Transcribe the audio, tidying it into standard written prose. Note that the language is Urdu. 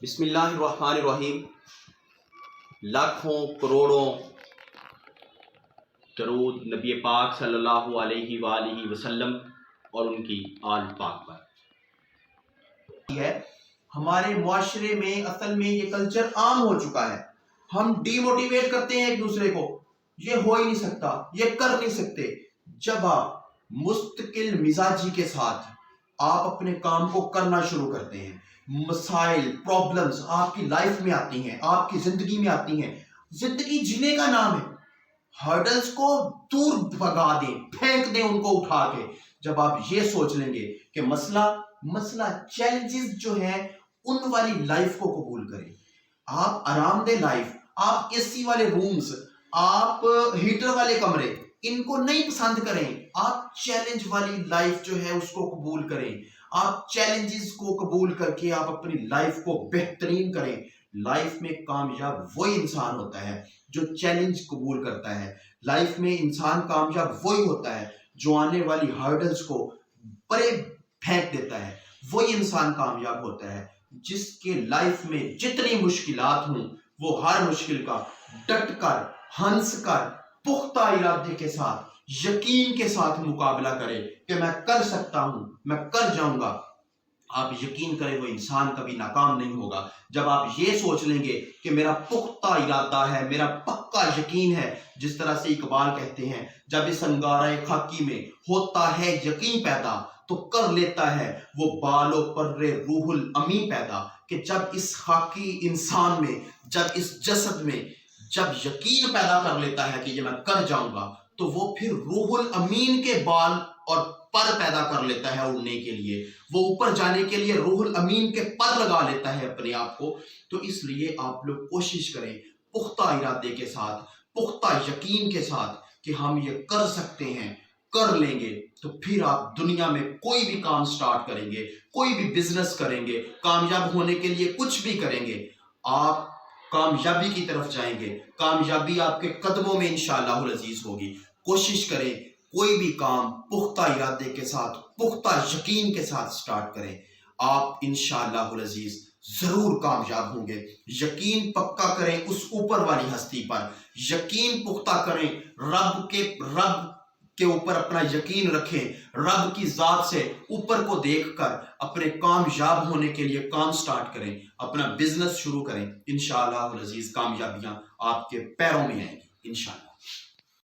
بسم اللہ الرحمن الرحیم۔ لاکھوں کروڑوں درود نبی پاک صلی اللہ علیہ وآلہ وسلم اور ان کی آل پاک پر ہے۔ ہمارے معاشرے میں اصل میں یہ کلچر عام ہو چکا ہے۔ ہم ڈی موٹیویٹ کرتے ہیں ایک دوسرے کو، یہ ہو ہی نہیں سکتا، یہ کر نہیں سکتے۔ جب آپ مستقل مزاجی کے ساتھ آپ اپنے کام کو کرنا شروع کرتے ہیں، مسائل پرابلمز آپ کی لائف میں آتی ہیں، آپ کی زندگی میں آتی ہیں۔ زندگی جینے کا نام ہے، ہرڈلز کو دور بھگا دیں، پھینک دیں ان کو اٹھا کے۔ جب آپ یہ سوچ لیں گے کہ مسئلہ چیلنجز جو ہیں ان والی لائف کو قبول کریں، آپ آرام دہ لائف، آپ اے سی والے رومز، آپ ہیٹر والے کمرے ان کو نہیں پسند کریں، آپ چیلنج والی لائف جو ہے اس کو قبول کریں۔ آپ چیلنجز کو قبول کر کے آپ اپنی لائف کو بہترین کریں۔ لائف میں کامیاب وہی انسان ہوتا ہے جو چیلنج قبول کرتا ہے۔ لائف میں انسان کامیاب وہی ہوتا ہے جو آنے والی ہرڈلز کو پرے پھینک دیتا ہے۔ وہی انسان کامیاب ہوتا ہے جس کے لائف میں جتنی مشکلات ہوں وہ ہر مشکل کا ڈٹ کر، ہنس کر، پختہ ارادے کے ساتھ، یقین کے ساتھ مقابلہ کرے کہ میں کر سکتا ہوں، میں کر جاؤں گا۔ آپ یقین کریں وہ انسان کبھی ناکام نہیں ہوگا۔ جب آپ یہ سوچ لیں گے کہ میرا پختہ ارادہ ہے، میرا پکا یقین ہے، جس طرح سے اقبال کہتے ہیں، جب اس انگارہ خاکی میں ہوتا ہے یقین پیدا تو کر لیتا ہے وہ بال و پر روح الامین پیدا۔ کہ جب اس خاکی انسان میں، جب اس جسد میں جب یقین پیدا کر لیتا ہے کہ یہ میں کر جاؤں گا، تو وہ پھر روح الامین کے بال اور پر پیدا کر لیتا ہے اڑنے کے لیے۔ وہ اوپر جانے کے لیے روح الامین کے پر لگا لیتا ہے اپنے آپ کو۔ تو اس لیے آپ لوگ کوشش کریں پختہ ارادے کے ساتھ، پختہ یقین کے ساتھ کہ ہم یہ کر سکتے ہیں، کر لیں گے، تو پھر آپ دنیا میں کوئی بھی کام سٹارٹ کریں گے، کوئی بھی بزنس کریں گے، کامیاب ہونے کے لیے کچھ بھی کریں گے، آپ کامیابی کی طرف جائیں گے۔ کامیابی آپ کے قدموں میں انشاءاللہ العزیز ہوگی۔ کوشش کریں کوئی بھی کام پختہ ارادے کے ساتھ، پختہ یقین کے ساتھ سٹارٹ کریں، آپ انشاءاللہ العزیز ضرور کامیاب ہوں گے۔ یقین پکا کریں اس اوپر والی ہستی پر، یقین پختہ کریں، رب کے اوپر اپنا یقین رکھیں، رب کی ذات سے اوپر کو دیکھ کر اپنے کامیاب ہونے کے لیے کام سٹارٹ کریں، اپنا بزنس شروع کریں۔ انشاءاللہ العزیز کامیابیاں آپ کے پیروں میں آئیں گی انشاءاللہ۔